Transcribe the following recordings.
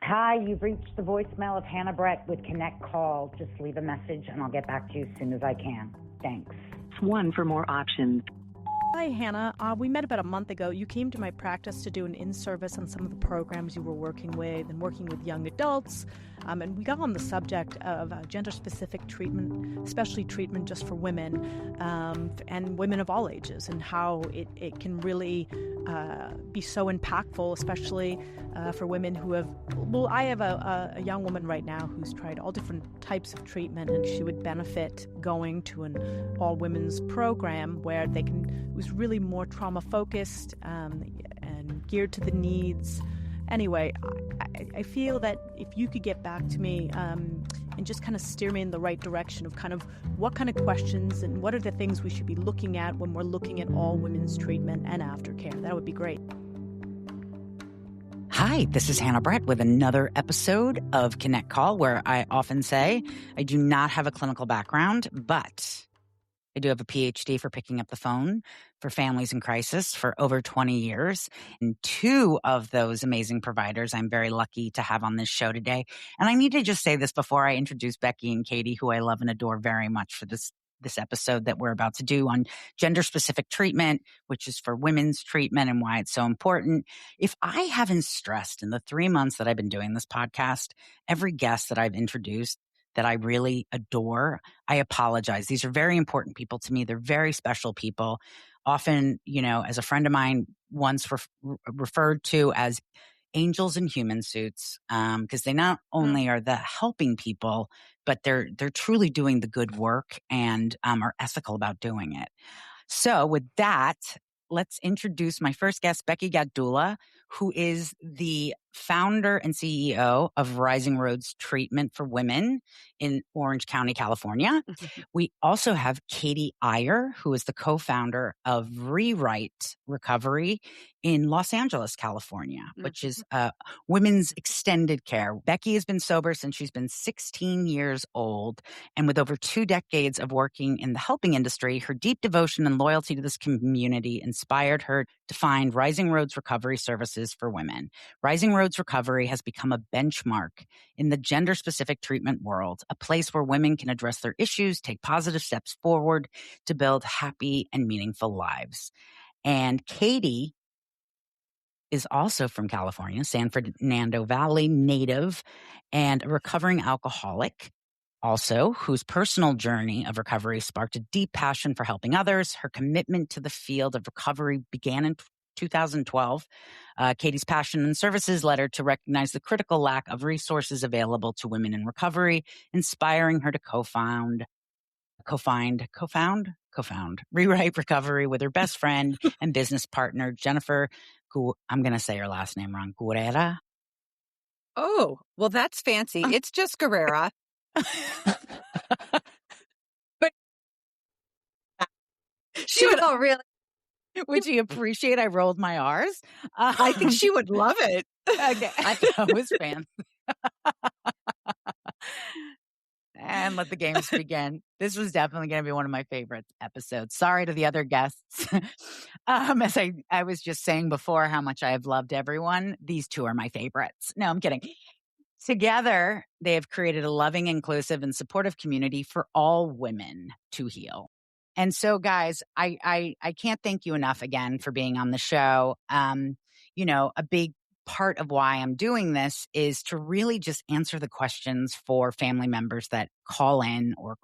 Hi, you've reached the voicemail of Hannah Brett with Connect Call. Just leave a message and I'll get back to you as soon as I can. Thanks. 1 for more options. Hi, Hannah. We met about a month ago. You came to my practice to do an in-service on some of the programs you were working with and working with young adults. And we got on the subject of gender-specific treatment, especially treatment just for women and women of all ages, and how it can really be so impactful, especially for women who have... Well, I have a young woman right now who's tried all different types of treatment, and she would benefit going to an all-women's program where they can... It was really more trauma-focused and geared to the needs. Anyway, I feel that if you could get back to me and just kind of steer me in the right direction of kind of what kind of questions and what are the things we should be looking at when we're looking at all women's treatment and aftercare, that would be great. Hi, this is Hannah Brett with another episode of Connect Call, where I often say I do not have a clinical background, but I do have a PhD for picking up the phone for families in crisis for over 20 years. And 2 of those amazing providers I'm very lucky to have on this show today. And I need to just say this before I introduce Becky and Katy, who I love and adore very much, for this episode that we're about to do on gender-specific treatment, which is for women's treatment and why it's so important. If I haven't stressed in the 3 months that I've been doing this podcast, every guest that I've introduced that I really adore, I apologize. These are very important people to me. They're very special people. Often, as a friend of mine once referred to as angels in human suits, because they not only are the helping people, but they're truly doing the good work and are ethical about doing it. So with that, let's introduce my first guest, Becky Gatdula, who is the founder and CEO of Rising Roads Treatment for Women in Orange County, California. We also have Katy Eyer, who is the co-founder of Rewrite Recovery in Los Angeles, California, which is women's extended care. Becky has been sober since she's been 16 years old. And with over 2 decades of working in the helping industry, her deep devotion and loyalty to this community inspired her to find Rising Roads Recovery Services for Women. Rising Roads Recovery has become a benchmark in the gender-specific treatment world, a place where women can address their issues, take positive steps forward to build happy and meaningful lives. And Katy is also from California, San Fernando Valley native, and a recovering alcoholic, also, whose personal journey of recovery sparked a deep passion for helping others. Her commitment to the field of recovery began in 2012. Katy's passion and services led her to recognize the critical lack of resources available to women in recovery, inspiring her to co-found Rewrite Recovery with her best friend and business partner, Jennifer, I'm going to say her last name wrong, Guerrera. Oh, well, that's fancy. It's just Guerrera. But she would really... Would you appreciate I rolled my R's? I think she would love it. Okay. That was fancy. And let the games begin. This was definitely going to be one of my favorite episodes. Sorry to the other guests. As I was just saying before how much I have loved everyone, these 2 are my favorites. No, I'm kidding. Together, they have created a loving, inclusive, and supportive community for all women to heal. And so, guys, I can't thank you enough again for being on the show. A big part of why I'm doing this is to really just answer the questions for family members that call in or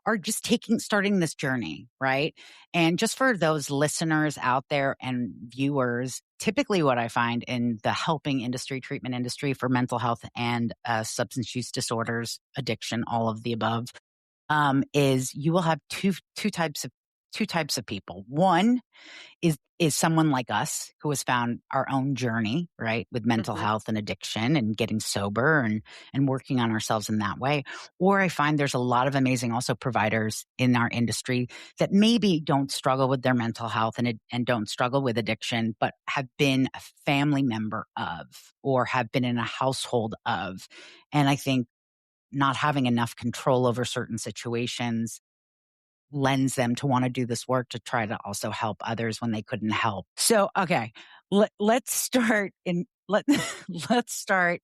are just starting this journey, right? And just for those listeners out there and viewers, typically what I find in the helping industry, treatment industry for mental health and substance use disorders, addiction, all of the above, is you will have two types of people. One is someone like us who has found our own journey, right, with mental health and addiction and getting sober and working on ourselves in that way. Or I find there's a lot of amazing also providers in our industry that maybe don't struggle with their mental health and don't struggle with addiction, but have been a family member of or have been in a household of. And I think not having enough control over certain situations lends them to want to do this work to try to also help others when they couldn't help. So, okay, let's start let's start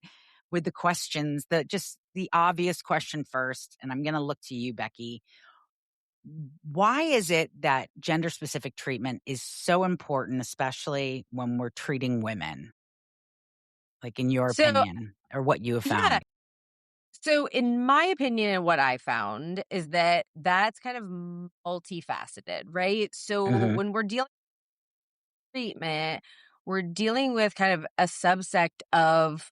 with the questions, just the obvious question first. And I'm going to look to you, Becky. Why is it that gender specific treatment is so important, especially when we're treating women? Like in your So, opinion, or what you have yeah. found? So, in my opinion, and what I found is that that's kind of multifaceted, right? So, Mhm. when we're dealing with treatment, we're dealing with kind of a subsect of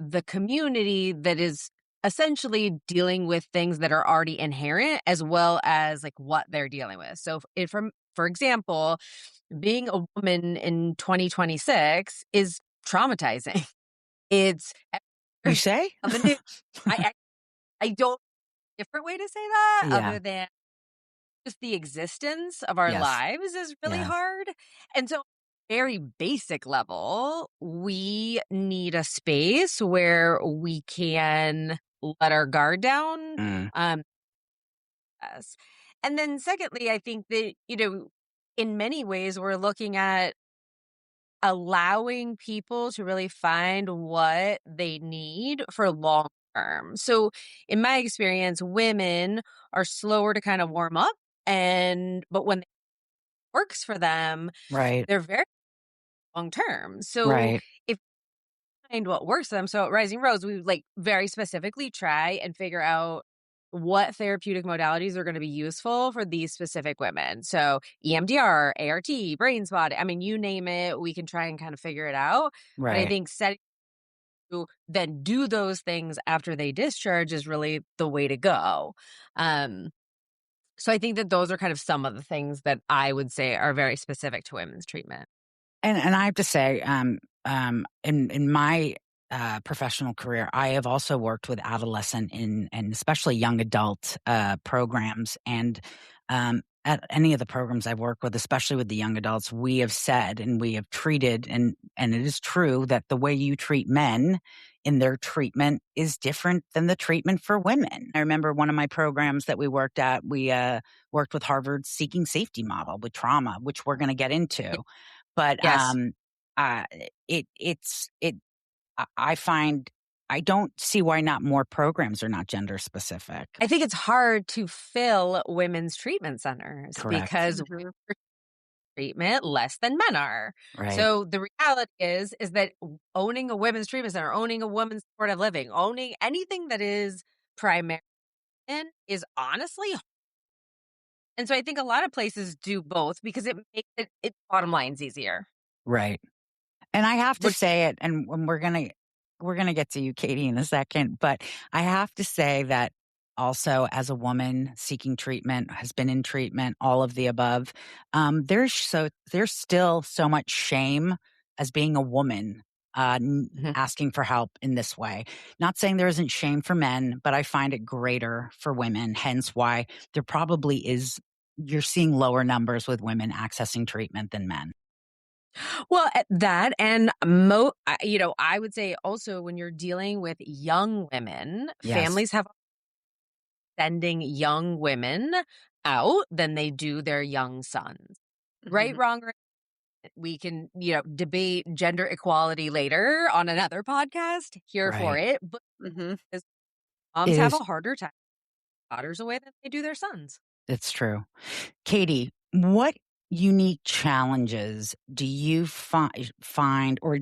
the community that is essentially dealing with things that are already inherent as well as like what they're dealing with. So, if for example, being a woman in 2026 is traumatizing. It's You say? on the news. I I don't different way to say that Yeah. other than just the existence of our Yes. lives is really Yes. hard. And so very basic level, we need a space where we can let our guard down. Mm. Um yes. And then secondly, I think that, in many ways we're looking at allowing people to really find what they need for long term. So, in my experience, women are slower to kind of warm up, but when it works for them, Right. they're very long term. So, Right. if you find what works for them, so at Rising Rose, we like very specifically try and figure out what therapeutic modalities are going to be useful for these specific women. So EMDR, ART, brain spot, I mean, you name it, we can try and kind of figure it out. But I Right. think setting to then do those things after they discharge is really the way to go. Um, so I think that those are kind of some of the things that I would say are very specific to women's treatment. And I have to say, in my professional career, I have also worked with adolescent and especially young adult programs. And at any of the programs I've worked with, especially with the young adults, we have said and we have treated, and it is true that the way you treat men in their treatment is different than the treatment for women. I remember one of my programs that we worked at, we worked with Harvard's Seeking Safety model with trauma, which we're going to get into. But Yes. uh, I find I don't see why not more programs are not gender specific. I think it's hard to fill women's treatment centers Correct. because we're treatment less than men are. Right. So the reality is that owning a women's treatment center, owning a women's supportive living, owning anything that is primary is honestly. And so I think a lot of places do both because it makes it bottom lines easier. Right. And I have to Which say it, and when we're gonna get to you, Katy, in a second, but I have to say that also as a woman seeking treatment, has been in treatment, all of the above, there's still so much shame as being a woman Mhm. asking for help in this way. Not saying there isn't shame for men, but I find it greater for women. Hence why there probably is. You're seeing lower numbers with women accessing treatment than men. Well, at that and I would say also when you're dealing with young women, Yes. families have sending young women out than they do their young sons. Right, Mhm. wrong, right? We can, debate gender equality later on another podcast. Here for Right. it. But Mhm. because It moms have is. a harder time with daughters away than they do their sons. It's true. Katy, what unique challenges do you find, or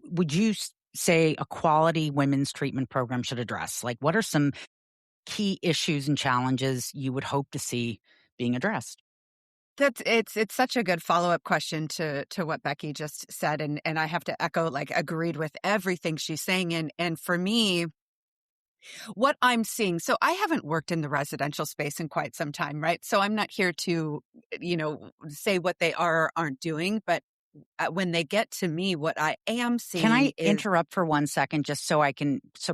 would you say a quality women's treatment program should address? Like, what are some key issues and challenges you would hope to see being addressed? It's such a good follow-up question to what Becky just said, and I have to echo, like, agreed with everything she's saying, and for me, what I'm seeing, so I haven't worked in the residential space in quite some time, right? So I'm not here to, say what they are or aren't doing, but when they get to me, what I am Can seeing I is interrupt for 1 second just so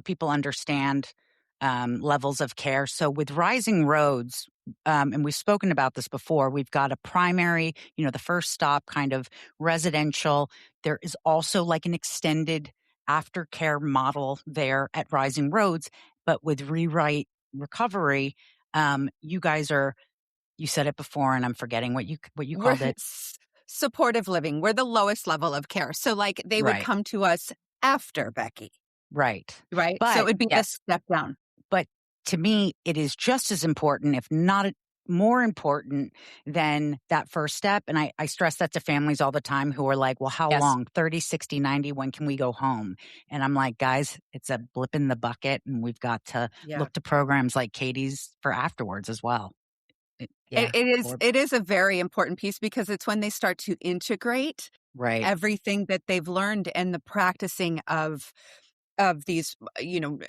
people understand levels of care? So with Rising Roads, and we've spoken about this before, we've got a primary, the first stop kind of residential. There is also like an extended aftercare model there at Rising Roads, but with Rewrite Recovery, you guys are, you said it before and I'm forgetting what you we're called it. supportive living. We're the lowest level of care. So like they would Right. come to us after Becky, Right. right? But So it would be the Yes. step down. But to me, it is just as important, if not more important than that first step. And I stress that to families all the time who are like, well, how Yes. long? 30, 60, 90, when can we go home? And I'm like, guys, it's a blip in the bucket. And we've got to Yeah. look to programs like Katie's for afterwards as well. Yeah. It is a very important piece because it's when they start to integrate Right. everything that they've learned and the practicing of these,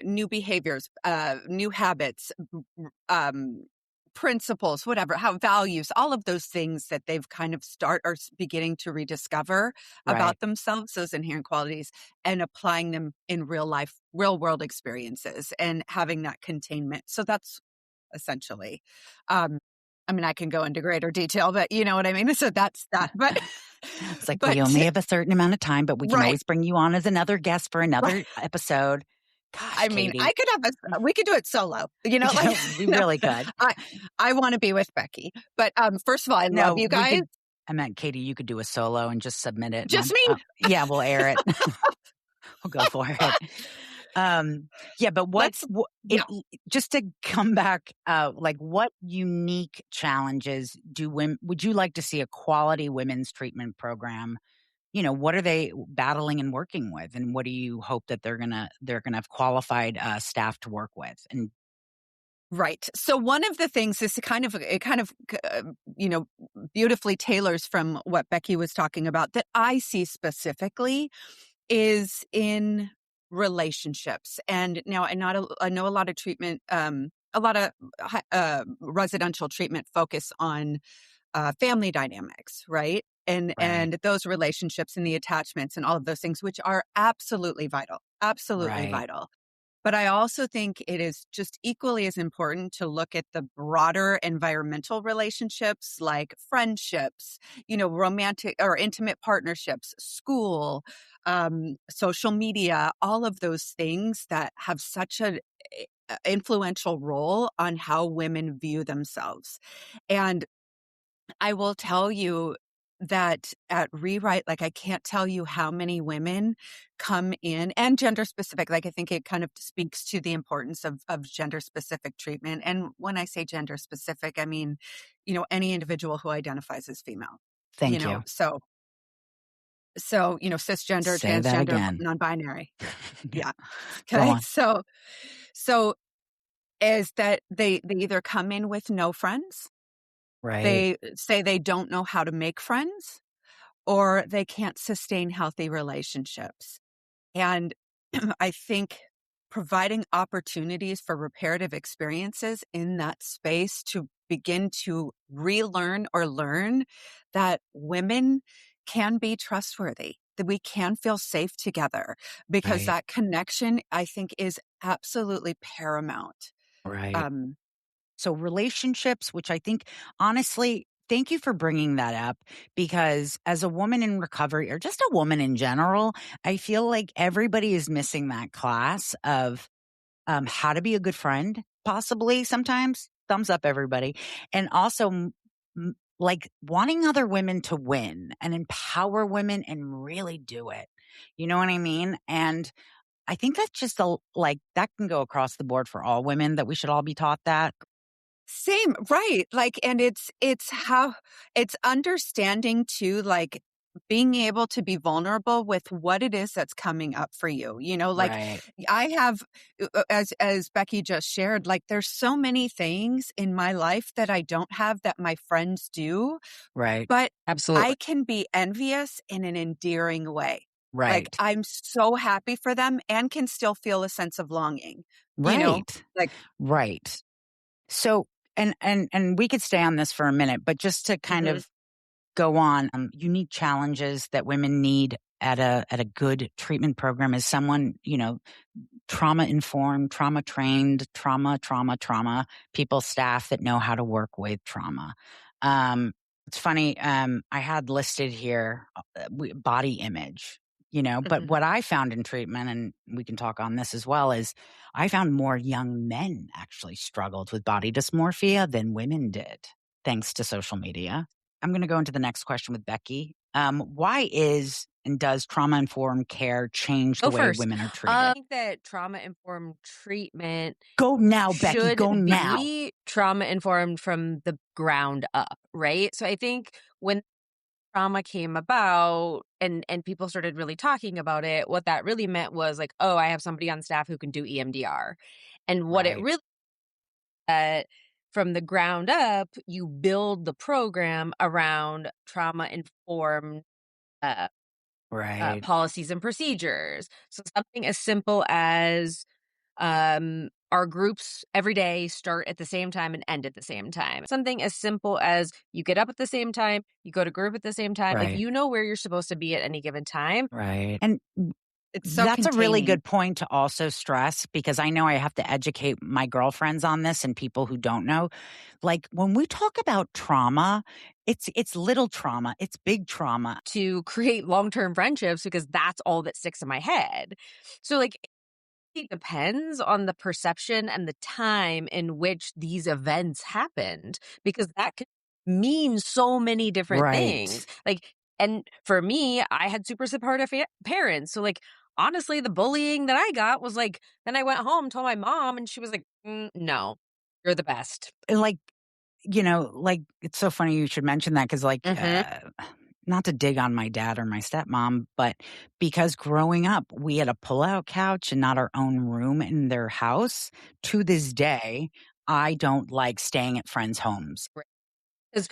new behaviors, new habits, principles, whatever, how values, all of those things that they've kind of beginning to rediscover Right. about themselves, those inherent qualities, and applying them in real life, real world experiences and having that containment. So that's essentially, I can go into greater detail, but you know what I mean? So that's that. But It's like we only have a certain amount of time, but we can Right. always bring you on as another guest for another episode. Gosh, Katy. we could do it solo, we really could. I want to be with Becky, but first of all, I love you guys. I meant, Katy, you could do a solo and just submit it. Just me? Yeah, we'll air it. We'll go for it. Yeah, but just to come back, what unique challenges would you like to see a quality women's treatment program? What are they battling and working with, and what do you hope that they're gonna have qualified staff to work with? And Right. So one of the things is beautifully tailors from what Becky was talking about that I see specifically is in relationships. And now I know a lot of treatment, a lot of residential treatment focus on family dynamics, right? And those relationships and the attachments and all of those things, which are absolutely vital, vital. But I also think it is just equally as important to look at the broader environmental relationships like friendships, romantic or intimate partnerships, school, social media, all of those things that have such an influential role on how women view themselves. And I will tell you that at Rewrite, I can't tell you how many women come in, and gender specific. I think it kind of speaks to the importance of gender specific treatment. And when I say gender specific, I mean, any individual who identifies as female. Thank you. So cisgender, Say that transgender, again. non-binary. Yeah. Go Okay. on. So is that they either come in with no friends. Right. They say they don't know how to make friends, or they can't sustain healthy relationships. And I think providing opportunities for reparative experiences in that space to begin to relearn or learn that women can be trustworthy, that we can feel safe together, because that connection, I think, is absolutely paramount. Right. So relationships, which I think, honestly, thank you for bringing that up, because as a woman in recovery, or just a woman in general, I feel like everybody is missing that class of how to be a good friend, possibly sometimes. Thumbs up, everybody. And also wanting other women to win and empower women and really do it. You know what I mean? And I think that's just that can go across the board for all women, that we should all be taught that. Same, right. And it's understanding too, being able to be vulnerable with what it is that's coming up for you. Right. I have, as Becky just shared, there's so many things in my life that I don't have that my friends do. Right. But Absolutely. I can be envious in an endearing way. Right. I'm so happy for them and can still feel a sense of longing. Right. Right. So, and we could stay on this for a minute, but just to kind of go on, unique challenges that women need at a good treatment program is someone, trauma informed, trauma trained, trauma people, staff that know how to work with trauma. It's funny. I had listed here body image. But what I found in treatment, and we can talk on this as well, is I found more young men actually struggled with body dysmorphia than women did, thanks to social media. I'm going to go into the next question with Becky. Why is and does trauma-informed care change the Go way first. women are treated? I think that trauma-informed treatment Go now, Becky. should Go now. be trauma-informed from the ground up, right? So I think when trauma came about and people started really talking about it, what that really meant was like, oh, I have somebody on staff who can do EMDR. And what it Right. really from the ground up, you build the program around trauma-informed Right. policies and procedures. So something as simple as our groups every day start at the same time and end at the same time. Something as simple as you get up at the same time, you go to group at the same time. Like, Right. you know where you're supposed to be at any given time. Right. And It's so that's a really containing. good point to also stress, because I know I have to educate my girlfriends on this and people who don't know. Like, when we talk about trauma, it's little trauma, it's big trauma. To create long-term friendships, because that's all that sticks in my head. So like, it depends on the perception and the time in which these events happened, because that could mean so many different Right. things. Like, and for me, I had super supportive parents. So like, honestly, the bullying that I got was like, then I went home, told my mom, and she was like, no, you're the best. Like, like, it's so funny you should mention that, because like, not to dig on my dad or my stepmom, but because growing up, we had a pull-out couch and not our own room in their house. To this day, I don't like staying at friends' homes. Because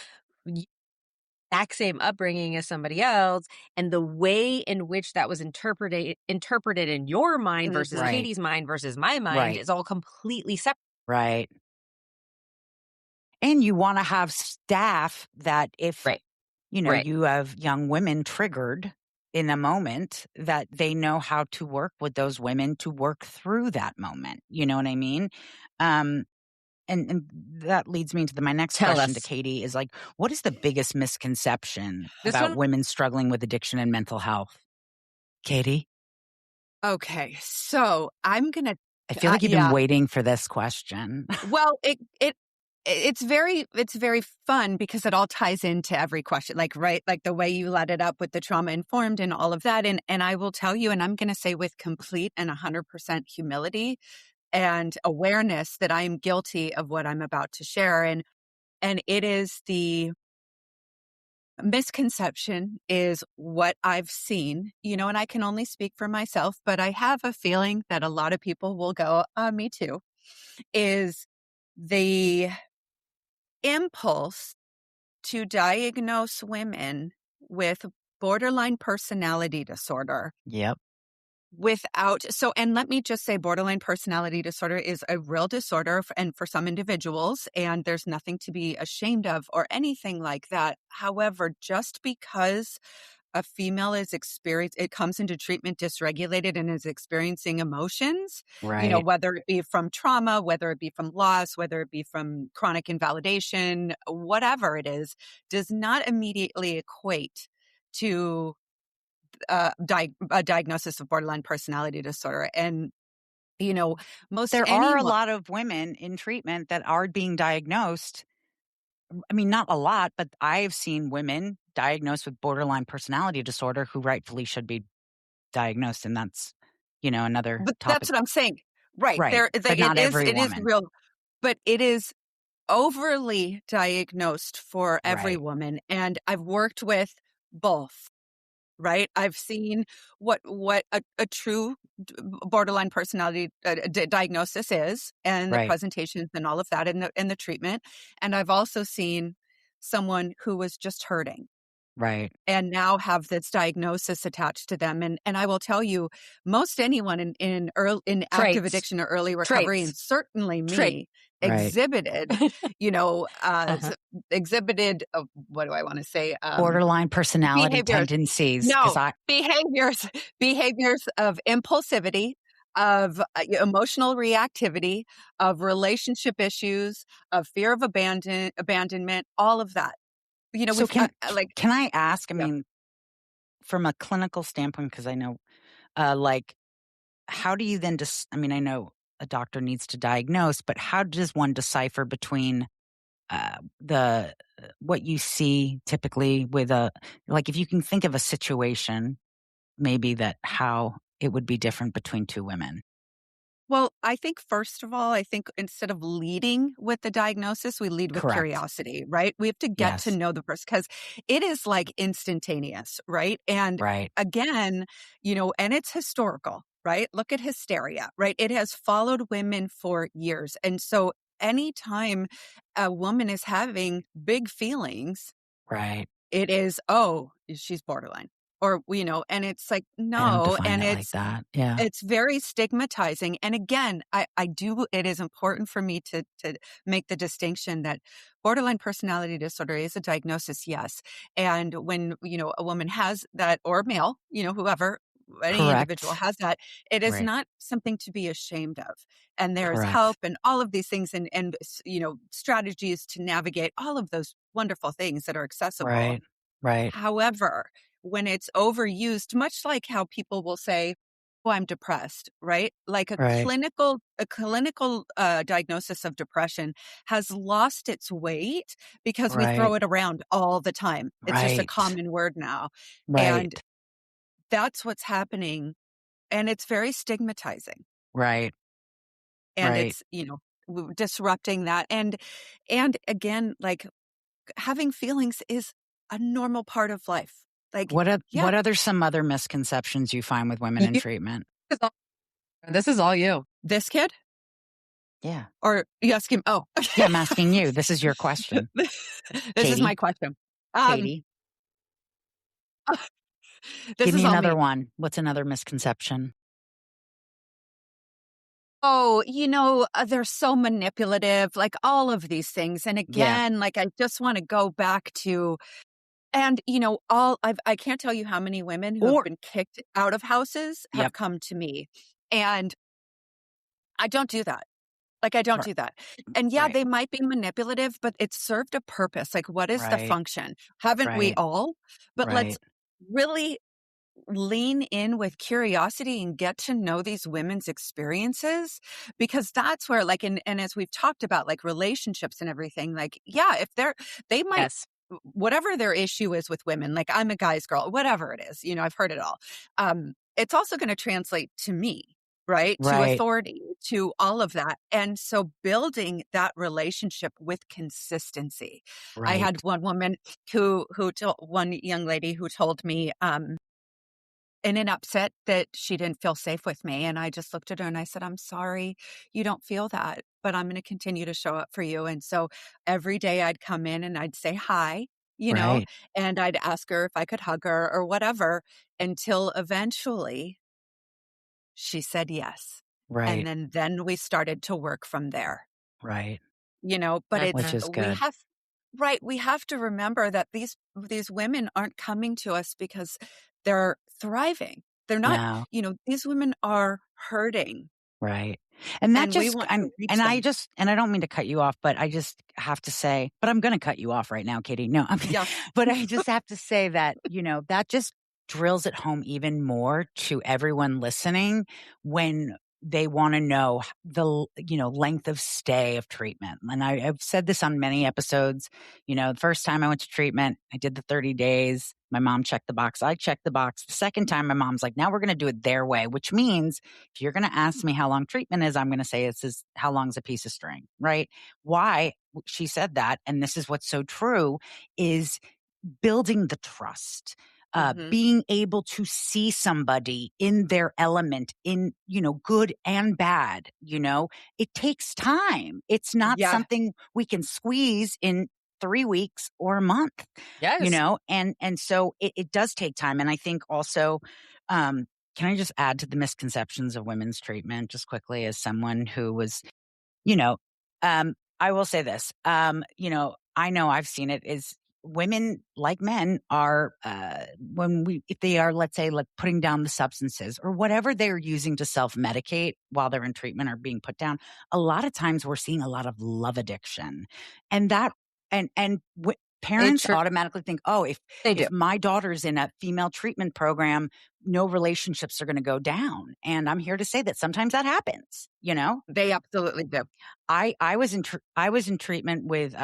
exact same upbringing as somebody else, and the way in which that was interpreted in your mind versus Right. Katie's mind versus my mind Right. is all completely separate. Right. And you want to have staff that if, Right. you have young women triggered in a moment, that they know how to work with those women to work through that moment. You know what I mean? And that leads me into my next Tell question us. to Katy is like, what is the biggest misconception This about one- women struggling with addiction and mental health? Katy? Okay, so I'm gonna. I feel like you've been waiting for this question. Well, it's very fun because it all ties into every question, like the way you let it up with the trauma informed and all of that. And I will tell you, and I'm going to say with complete and 100% humility and awareness that I am guilty of what I'm about to share. And it is the misconception is what I've seen, and I can only speak for myself, but I have a feeling that a lot of people will go, me too, is the impulse to diagnose women with borderline personality disorder Yep. and let me just say, borderline personality disorder is a real disorder and for some individuals, and there's nothing to be ashamed of or anything like that. However, just because a female it comes into treatment dysregulated and is experiencing emotions, Right. whether it be from trauma, whether it be from loss, whether it be from chronic invalidation, whatever it is, does not immediately equate to a diagnosis of borderline personality disorder. And, There are a lot of women in treatment that are being diagnosed. I mean, not a lot, but I have seen women diagnosed with borderline personality disorder who rightfully should be diagnosed. And that's, another But topic. that's what I'm saying. Right. Right. But not every it is woman. real, but it is overly diagnosed for every Right. woman. And I've worked with both. Right. I've seen what a true borderline personality diagnosis is, and the Right. presentations and all of that, and the treatment. And I've also seen someone who was just hurting Right. and now have this diagnosis attached to them. And I will tell you, most anyone in active Traits. addiction or early recovery, Traits. and certainly me, Trait. Right. exhibited, what do I want to say? Borderline personality behaviors. tendencies. No, 'Cause behaviors of impulsivity, of emotional reactivity, of relationship issues, of fear of abandonment, all of that. So can I ask, I Yeah. mean, from a clinical standpoint, because I know, how do you then I know a doctor needs to diagnose, but how does one decipher between the what you see typically with like if you can think of a situation, maybe that how it would be different between two women. Well, I think first of all, I think instead of leading with the diagnosis, we lead with Correct. curiosity, right? We have to get to Yes. know the person because it is like instantaneous, right? And Right. again, and it's historical, right? Look at hysteria, right? It has followed women for years. And so anytime a woman is having big feelings, Right. it is, oh, she's borderline. Or, and it's like, I don't no, define and it like that. Yeah. it's very stigmatizing. And again, it is important for me to make the distinction that borderline personality disorder is a diagnosis, yes. And when, a woman has that, or male, whoever, any individual Correct. has that, it is Right. not something to be ashamed of. And there's Correct. help and all of these things and strategies to navigate all of those wonderful things that are accessible. Right. Right. However, when it's overused, much like how people will say, "Oh, I'm depressed," right? Like Right. a clinical diagnosis of depression has lost its weight because we throw Right. it around all the time. It's just a Right. common word now, and Right. that's what's happening, and it's very stigmatizing, Right. and Right. it's disrupting that, and again, like having feelings is a normal part of life. Like, yeah, What other some other misconceptions you find with women in You- treatment? This is all you. this kid, Yeah. or you ask him. Oh, Yeah, I'm asking you. This is your question. this is Katy. my question. Katy. This Give me is all another me. one. What's another misconception? Oh, they're so manipulative, like all of these things. And Yeah. again, like I just want to go back to, and I can't tell you how many women who have Or been kicked out of houses have yep. come to me, and I don't do that. Like, I don't Right. do that. And yeah, Right. they might be manipulative, but it served a purpose. Like, what is the Right. function? Haven't we Right. all? But let's Right. really lean in with curiosity and get to know these women's experiences, because that's where, like, and as we've talked about, like relationships and everything, like, yeah, if they might, Yes. whatever their issue is with women, like I'm a guy's girl, whatever it is, I've heard it all. It's also going to translate to me, right? To Right. authority, to all of that. And so building that relationship with consistency. I Right. had one woman one young lady who told me, in an upset that she didn't feel safe with me. And I just looked at her and I said, I'm sorry, you don't feel that, but I'm going to continue to show up for you. And so every day I'd come in and I'd say hi, Right. and I'd ask her if I could hug her or whatever, until eventually she said yes. And Right. then we started to work from there. Right. But Which is we good. have, right, we have to remember that these women aren't coming to us because they're thriving. They're not, No. these women are hurting, Right. And that and we just want to and reach and I them. just and I don't mean to cut you off, but I just have to say, but I'm going to cut you off right now, Katy. No, Yeah. but I just have to say that, that just drills it home even more to everyone listening when they want to know the, length of stay of treatment. And I've said this on many episodes. The first time I went to treatment, I did the 30 days. My mom checked the box. I checked the box. The second time, my mom's like, now we're going to do it their way, which means if you're going to ask me how long treatment is, I'm going to say this is how long's a piece of string, right? Why she said that, and this is what's so true, is building the trust. Mhm. Being able to see somebody in their element, in, good and bad, it takes time. It's not Yeah. something we can squeeze in 3 weeks or a month, Yes. and so it does take time. And I think also, can I just add to the misconceptions of women's treatment just quickly as someone who was, you know, I will say this, I know I've seen it is women like men are, if they are, let's say, like putting down the substances or whatever they're using to self-medicate while they're in treatment or being put down, a lot of times we're seeing a lot of love addiction, and that, and parents automatically think, oh, if my daughter's in a female treatment program, no relationships are going to go down. And I'm here to say that sometimes that happens, They absolutely do. I was in treatment with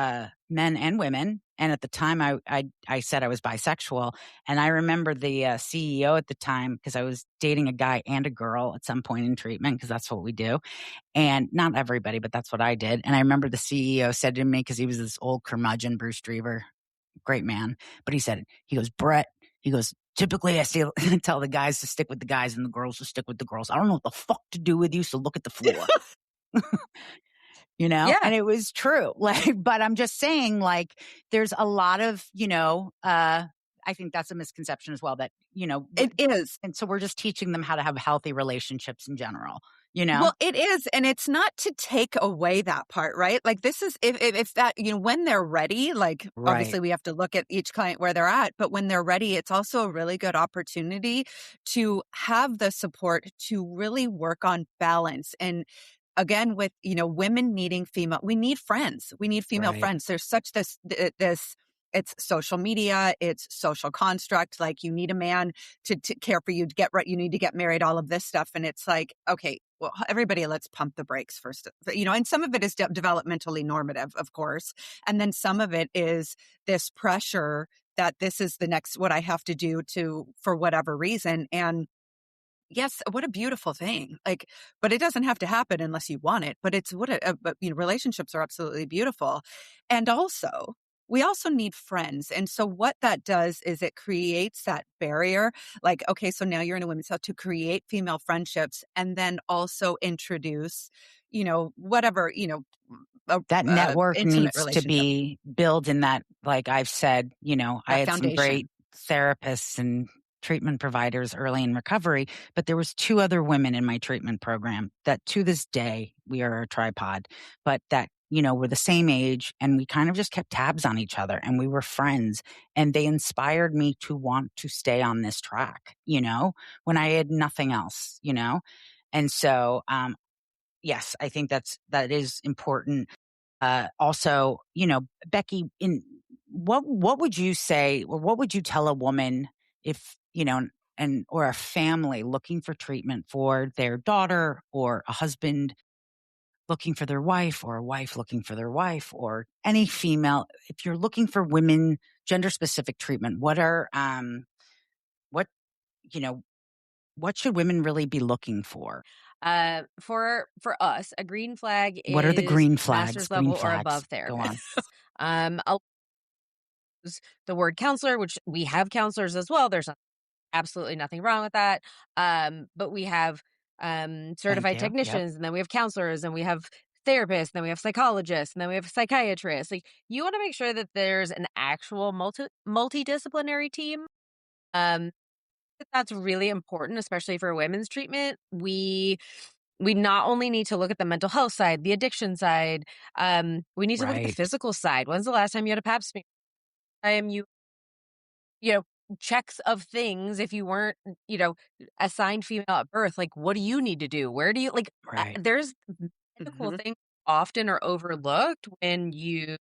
men and women. And at the time I said I was bisexual. And I remember the CEO at the time, because I was dating a guy and a girl at some point in treatment, because that's what we do. And not everybody, but that's what I did. And I remember the CEO said to me, because he was this old curmudgeon, Bruce Drever, great man. But he goes, Brett, typically I tell the guys to stick with the guys and the girls to stick with the girls. I don't know what the fuck to do with you, so look at the floor. Yeah. And it was true. But I'm just saying, there's a lot of, I think that's a misconception as well, that, it is. And so we're just teaching them how to have healthy relationships in general, Well, it is. And it's not to take away that part, right? This is, if that, when they're ready, obviously we have to look at each client where they're at, but when they're ready, it's also a really good opportunity to have the support to really work on balance. And again, with, women needing we need friends. We need female friends. There's such this, it's social media, it's social construct. You need a man to care for you, to get right. You need to get married, all of this stuff. And it's okay, well, everybody, let's pump the brakes first. And some of it is developmentally normative, of course. And then some of it is this pressure that this is the next, what I have to do for whatever reason. And yes, what a beautiful thing. But it doesn't have to happen unless you want it. But it's but relationships are absolutely beautiful. And also, we also need friends. And so what that does is it creates that barrier. Okay, so now you're in a women's health to create female friendships and then also introduce, whatever, that network needs to be built in that, I've said, I had some great therapists and treatment providers early in recovery, but there was 2 other women in my treatment program that to this day, we are a tripod, but that, we're the same age and we kind of just kept tabs on each other and we were friends and they inspired me to want to stay on this track, when I had nothing else, And so, yes, I think that is important. Also, Becky, what would you say, or what would you tell a woman if, or a family looking for treatment for their daughter, or a husband looking for their wife, or a wife looking for their wife, or any female, if you're looking for women, gender specific treatment, what should women really be looking for? For us, a green flag is what are the green flags? Master's level or above therapists. Go on. I'll use the word counselor, which we have counselors as well. There's absolutely nothing wrong with that. But we have certified technicians, and then we have counselors, and we have therapists, and then we have psychologists, and then we have psychiatrists. You want to make sure that there's an actual multidisciplinary team. That's really important, especially for women's treatment. We not only need to look at the mental health side, the addiction side, we need to look at the physical side. When's the last time you had a pap smear? Checks of things. If you weren't, assigned female at birth, what do you need to do? Where do you there's medical things often are overlooked when you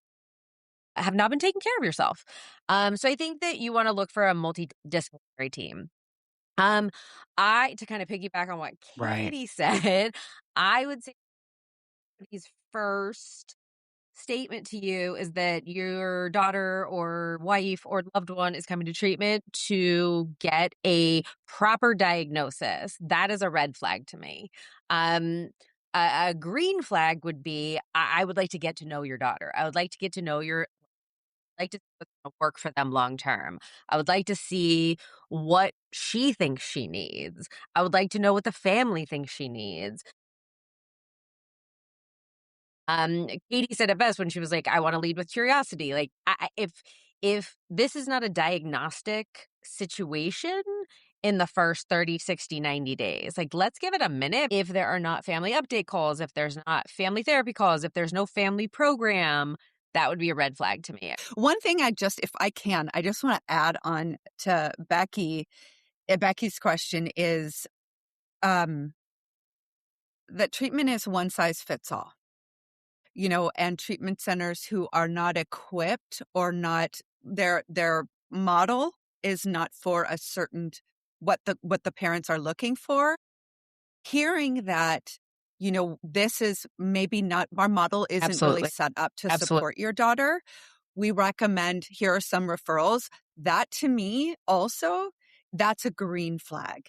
have not been taking care of yourself. So I think that you want to look for a multidisciplinary team. To kind of piggyback on what Katy said, I would say his first statement to you is that your daughter or wife or loved one is coming to treatment to get a proper diagnosis. That is a red flag to me. A green flag would be, I would like to get to know your daughter. I would like to get to know like to see what's going to work for them long term. I would like to see what she thinks she needs. I would like to know what the family thinks she needs. Katy said it best when she was like, I want to lead with curiosity. If this is not a diagnostic situation in the first 30, 60, 90 days, let's give it a minute. If there are not family update calls, if there's not family therapy calls, if there's no family program, that would be a red flag to me. One thing if I can, I just want to add on to Becky. Becky's question is that treatment is one size fits all. And treatment centers who are not equipped or not their model is not for a certain what the parents are looking for. Hearing that, this is maybe not, our model isn't really Absolutely. set up to Absolutely. support your daughter. We recommend, here are some referrals. That to me also, that's a green flag.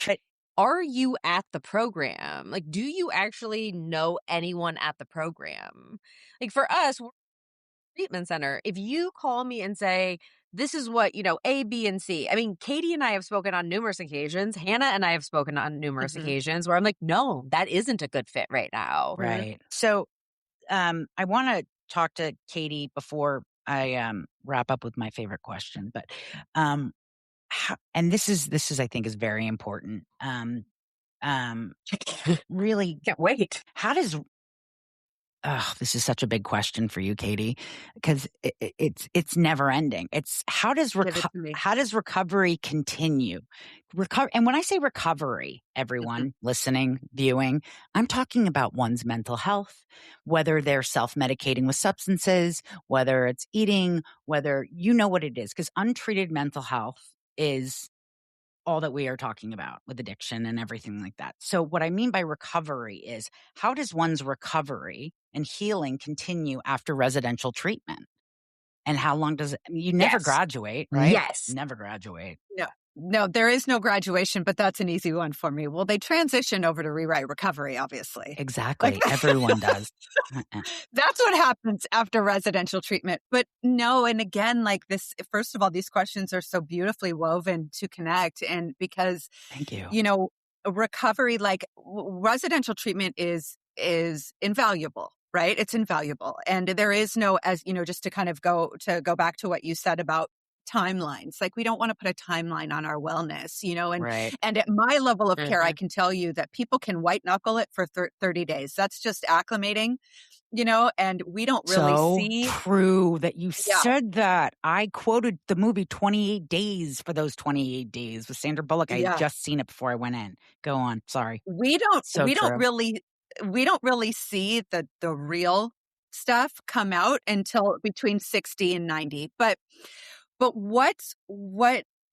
But are you at the program? Like, do you actually know anyone at the program? Like for us, we're a treatment center. If you call me and say, this is what, A, B, and C. I mean, Katy and I have spoken on numerous occasions. Hannah and I have spoken on numerous occasions where I'm like, no, that isn't a good fit right now. Right. So I want to talk to Katy before I wrap up with my favorite question. But and this is I think is very important. Really, Can't wait. how does this is such a big question for you, Katy, because it's never ending. It's how does recovery continue? And when I say recovery, everyone listening, viewing, I'm talking about one's mental health, whether they're self-medicating with substances, whether it's eating, whether you know what it is, because untreated mental health is all that we are talking about with addiction and everything like that. So what I mean by recovery is how does one's recovery and healing continue after residential treatment? And how long does it, you never graduate, right? Yes. Never graduate. No, there is no graduation, but that's an easy one for me. Well, they transition over to Rewrite Recovery, obviously. Exactly. Everyone does. That's what happens after residential treatment. But no, and again, like this, first of all, these questions are so beautifully woven to connect. And because, Thank you. Recovery, like residential treatment is invaluable, right? It's invaluable. And there is no, as just to kind of go back to what you said about timelines. Like we don't want to put a timeline on our wellness, and Right. and at my level of care, I can tell you that people can white knuckle it for 30 days. That's just acclimating, and we don't really see. True that you said that. I quoted the movie 28 Days for those 28 days with Sandra Bullock. I had just seen it before I went in. Go on. Sorry. We don't really see the real stuff come out until between 60 and 90. But what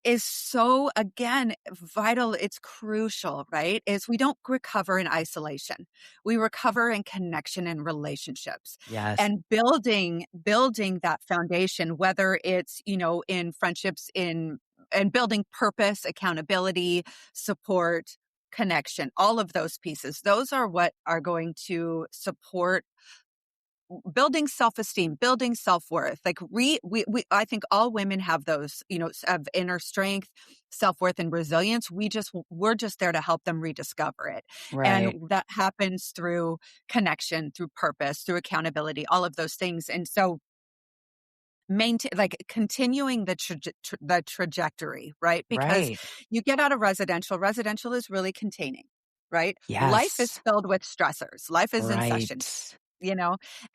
is so, again, vital, it's crucial, right, is we don't recover in isolation. We recover in connection and relationships. Yes. And building that foundation, whether it's, in friendships, and building purpose, accountability, support, connection, all of those pieces, those are what are going to support building self-esteem, building self-worth. Like I think all women have those, of inner strength, self-worth, and resilience. We're just there to help them rediscover it. Right. And that happens through connection, through purpose, through accountability, all of those things. And so continuing the trajectory, right? Because you get out of residential is really containing, right? Yes. Life is filled with stressors. Life is in session.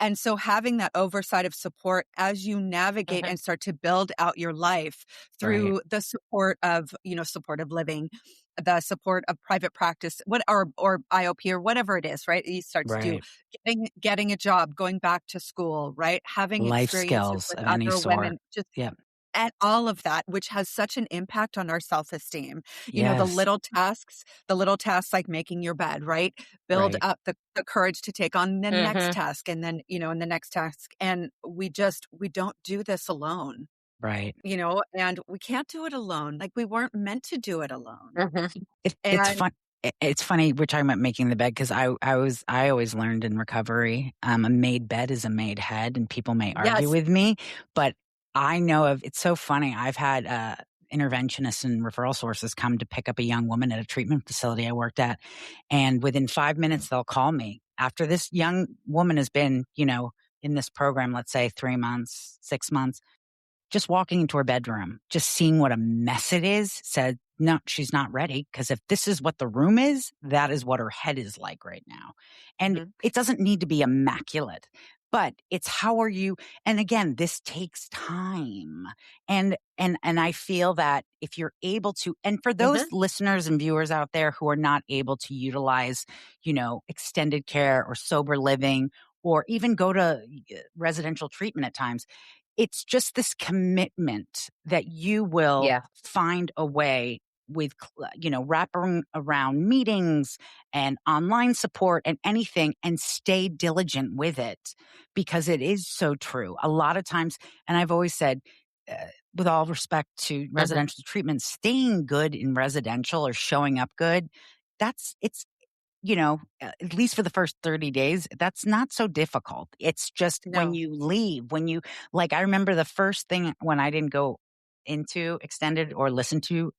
And so having that oversight of support as you navigate and start to build out your life through the support of, supportive living, the support of private practice, or IOP or whatever it is, right? You start to do getting a job, going back to school, right? Having life experiences skills with of other any sort. women, and all of that, which has such an impact on our self-esteem. Yes. The little tasks like making your bed, right? Build up the courage to take on the next task, and then, and the next task. And we don't do this alone. Right. And we can't do it alone. Like we weren't meant to do it alone. It's fun. It's funny we're talking about making the bed because I always learned in recovery, a made bed is a made head, and people may argue with me, but I know it's so funny. I've had interventionists and referral sources come to pick up a young woman at a treatment facility I worked at. And within 5 minutes, they'll call me after this young woman has been, in this program, let's say 3 months, 6 months, just walking into her bedroom, just seeing what a mess it is, said, no, she's not ready. Because if this is what the room is, that is what her head is like right now. And it doesn't need to be immaculate. But it's how are you? And again, this takes time. And I feel that if you're able to, and for those listeners and viewers out there who are not able to utilize, extended care or sober living, or even go to residential treatment at times, it's just this commitment that you will Yeah. find a way with, wrapping around meetings and online support and anything, and stay diligent with it, because it is so true. A lot of times, and I've always said, with all respect to residential treatment, staying good in residential or showing up good, it's, at least for the first 30 days, that's not so difficult. It's just when No. you leave, I remember the first thing when I didn't go into extended or listen to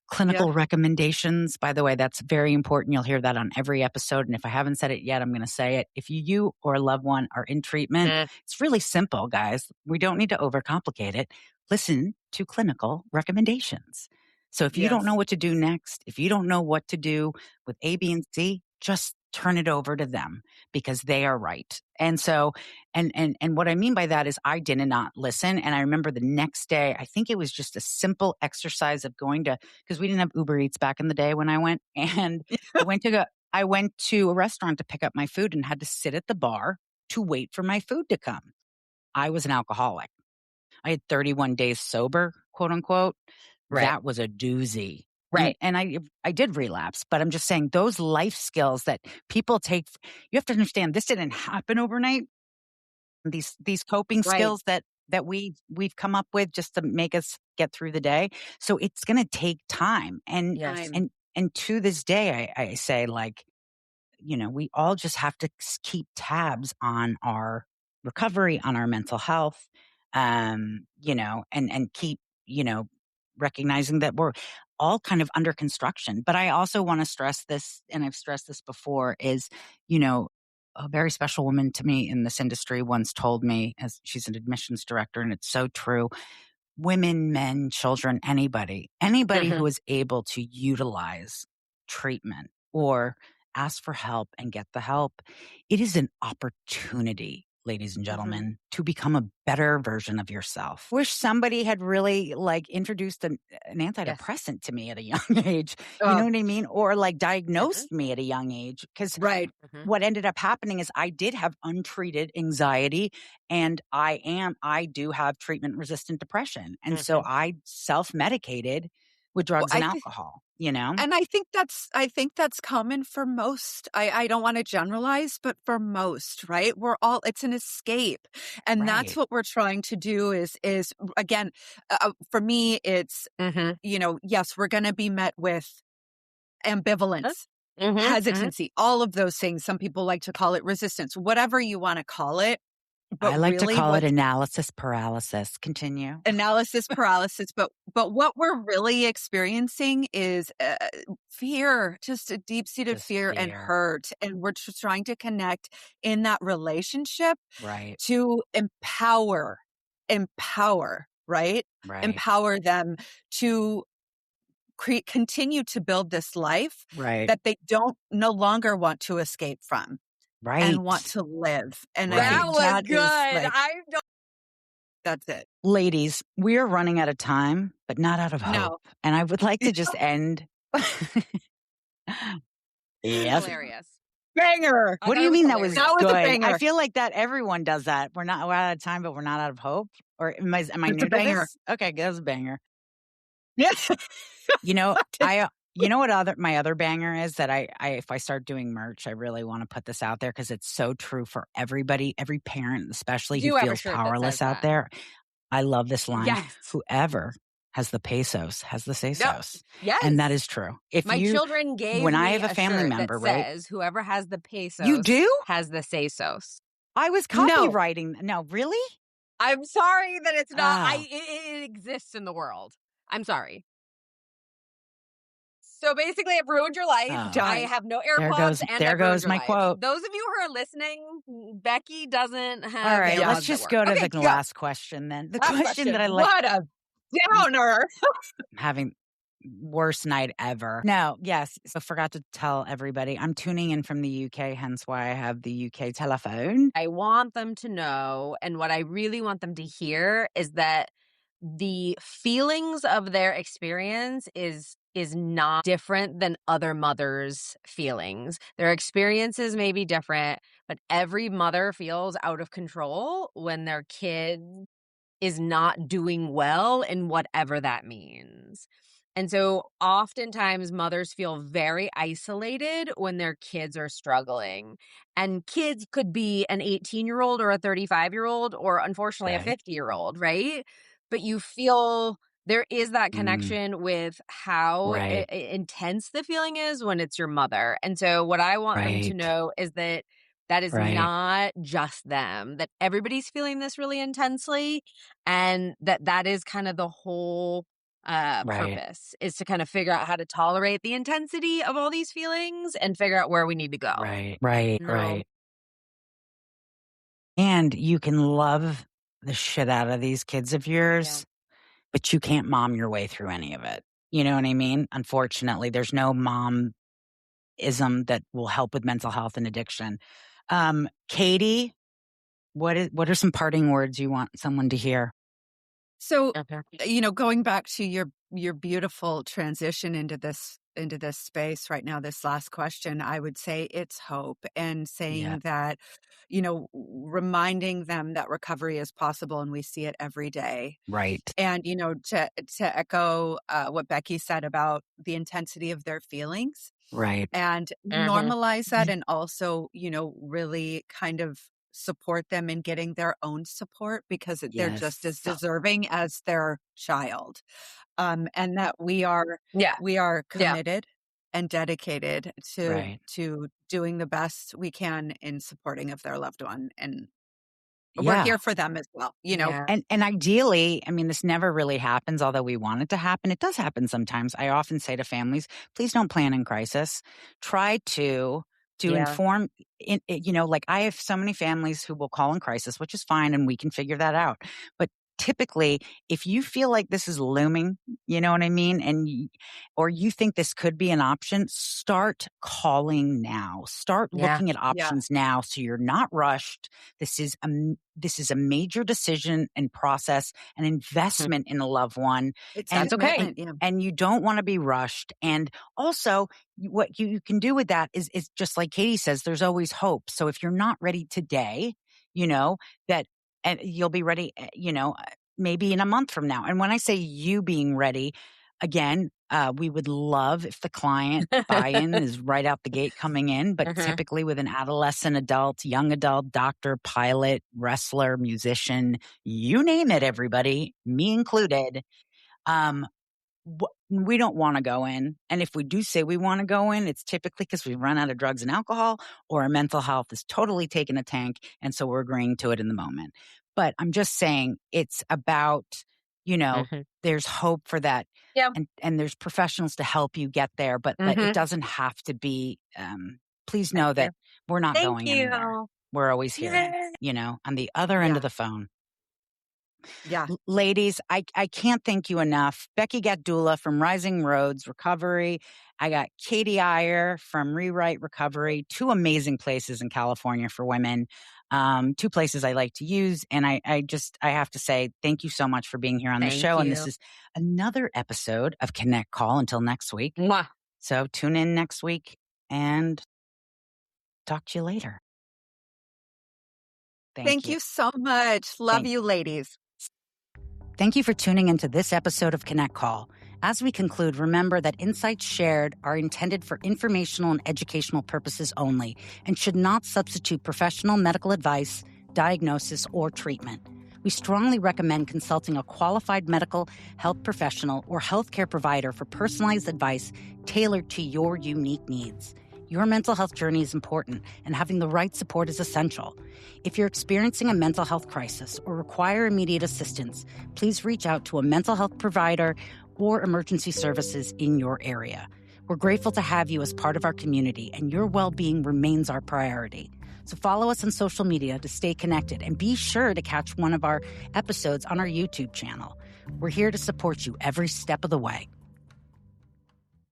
clinical recommendations. By the way, that's very important. You'll hear that on every episode. And if I haven't said it yet, I'm going to say it. If you or a loved one are in treatment, it's really simple, guys. We don't need to overcomplicate it. Listen to clinical recommendations. So if you don't know what to do next, if you don't know what to do with A, B, and C, just turn it over to them, because they are right. And so, and what I mean by that is I did not listen. And I remember the next day, I think it was just a simple exercise of because we didn't have Uber Eats back in the day when I went, and I went to a restaurant to pick up my food and had to sit at the bar to wait for my food to come. I was an alcoholic. I had 31 days sober, quote unquote. Right. That was a doozy. Right. And I did relapse, but I'm just saying those life skills that people take, you have to understand this didn't happen overnight. These coping skills that we've come up with just to make us get through the day. So it's going to take time. And, and to this day, I say, we all just have to keep tabs on our recovery, on our mental health, and keep, recognizing that we're all kind of under construction. But I also want to stress this, and I've stressed this before, is, a very special woman to me in this industry once told me, as she's an admissions director, and it's so true, women, men, children, anybody who is able to utilize treatment or ask for help and get the help, it is an opportunity, ladies and gentlemen, to become a better version of yourself. Wish somebody had really introduced an antidepressant to me at a young age. You know what I mean? Or diagnosed me at a young age. Because what ended up happening is I did have untreated anxiety, and I do have treatment-resistant depression. And so I self-medicated with drugs and alcohol, And I think that's common for most. I don't want to generalize, but for most, right? It's an escape. And that's what we're trying to do is again, for me, it's, yes, we're going to be met with ambivalence, hesitancy, all of those things. Some people like to call it resistance, whatever you want to call it. But I like to call it analysis paralysis. Continue. Analysis paralysis. But what we're really experiencing is fear, just a deep-seated fear and hurt. And we're just trying to connect in that relationship to empower, right? Empower them to continue to build this life that they no longer want to escape from. And want to live. And that was good. That's it. Ladies, we are running out of time, but not out of hope. No. And I would like to just end. Hilarious. Banger. What do you mean that was good? A banger. I feel like that everyone does that. We're out of time, but we're not out of hope. Or am I new to this? Okay, that was a banger. Yes. You know what my other banger is that I if I start doing merch, I really want to put this out there because it's so true for everybody, every parent, especially who feels powerless out there. I love this line. Yes. Whoever has the pesos has the say-sos. Yes. And that is true. My children gave when me I have a family shirt member, that says, whoever has the pesos You do? has the say-sos. I was copywriting. No, really? I'm sorry that it's not. It exists in the world. I'm sorry. So basically, I've ruined your life. I have no AirPods. There goes my quote. Those of you who are listening, Becky doesn't have. All right, let's just go to the last question then. The question that I like. What a downer. Having worst night ever. No, yes. So forgot to tell everybody. I'm tuning in from the UK, hence why I have the UK telephone. I want them to know, and what I really want them to hear is that the feelings of their experience is not different than other mothers' feelings. Their experiences may be different, but every mother feels out of control when their kid is not doing well in whatever that means. And so oftentimes mothers feel very isolated when their kids are struggling. And kids could be an 18-year-old or a 35-year-old or unfortunately a Right. 50-year-old, right? But you feel there is that connection with how Right. intense the feeling is when it's your mother. And so what I want them to Right. know is that that is Right. not just them, that everybody's feeling this really intensely, and that is kind of the whole Right. purpose, is to kind of figure out how to tolerate the intensity of all these feelings and figure out where we need to go. Right. Right. No. Right. And you can love the shit out of these kids of yours, but you can't mom your way through any of it. You know what I mean? Unfortunately, there's no momism that will help with mental health and addiction. Katy, what are some parting words you want someone to hear? So, Okay. going back to your beautiful transition into this space right now, this last question, I would say it's hope, and saying that, reminding them that recovery is possible and we see it every day. Right. And, to echo what Becky said about the intensity of their feelings, Right. and normalize that, and also, really kind of support them in getting their own support, because they're just as deserving as their child. And that we are committed and dedicated to doing the best we can in supporting of their loved one. And we're here for them as well, And ideally, I mean, this never really happens, although we want it to happen. It does happen sometimes. I often say to families, please don't plan in crisis. Try to inform, like I have so many families who will call in crisis, which is fine, and we can figure that out. But typically, if you feel like this is looming, you know what I mean? Or you think this could be an option, start calling now. Start looking at options now, so you're not rushed. This is a major decision and process, an investment in a loved one. That's okay. And you don't want to be rushed. And also, what you can do with that is just like Katy says, there's always hope. So if you're not ready today, and you'll be ready, maybe in a month from now. And when I say you being ready, again, we would love if the client buy-in is right out the gate coming in, but typically with an adolescent adult, young adult, doctor, pilot, wrestler, musician, you name it, everybody, me included, we don't want to go in. And if we do say we want to go in, it's typically because we've run out of drugs and alcohol, or our mental health is totally taken a tank. And so we're agreeing to it in the moment. But I'm just saying it's about, there's hope for that. Yeah. And there's professionals to help you get there, but it doesn't have to be, please know that we're not going anywhere. We're always here, on the other end of the phone. Yeah. Ladies, I can't thank you enough. Becky Gatdula from Rising Roads Recovery. I got Katy Eyer from Rewrite Recovery, 2 amazing places in California for women, 2 places I like to use. And I have to say, thank you so much for being here on the show. And this is another episode of Connect Call. Until next week. Mwah. So tune in next week and talk to you later. Thank you so much. Love you, ladies. Thank you for tuning into this episode of Connect Call. As we conclude, remember that insights shared are intended for informational and educational purposes only and should not substitute professional medical advice, diagnosis, or treatment. We strongly recommend consulting a qualified medical health professional or healthcare provider for personalized advice tailored to your unique needs. Your mental health journey is important, and having the right support is essential. If you're experiencing a mental health crisis or require immediate assistance, please reach out to a mental health provider or emergency services in your area. We're grateful to have you as part of our community, and your well-being remains our priority. So follow us on social media to stay connected, and be sure to catch one of our episodes on our YouTube channel. We're here to support you every step of the way.